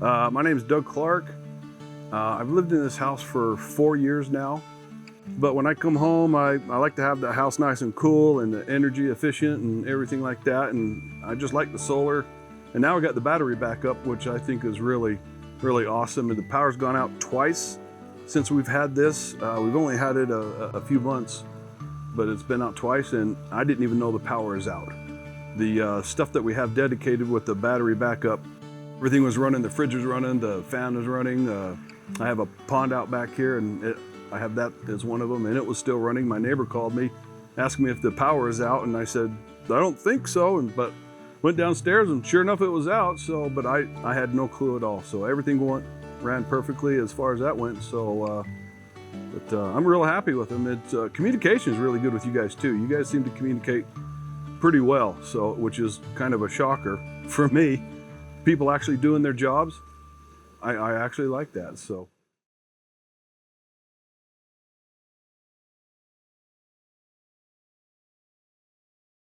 My name is Doug Clark. I've lived in this house for 4 years now. But when I come home, I like to have the house nice and cool and the energy efficient and everything like that. And I just like the solar. And now we got the battery backup, which I think is really, really awesome. And the power's gone out twice since we've had this. We've only had it a few months, but it's been out twice and I didn't even know the power is out. The stuff that we have dedicated with the battery backup, everything was running, the fridge was running, the fan was running. I have a pond out back here and I have that as one of them, and it was still running. My neighbor called me, asking me if the power is out, and I said, I don't think so, but went downstairs and sure enough it was out, but I had no clue at all. So everything ran perfectly as far as that went. So, I'm real happy with them. Communication is really good with you guys too. You guys seem to communicate pretty well, which is kind of a shocker for me. People actually doing their jobs, I actually like that. So.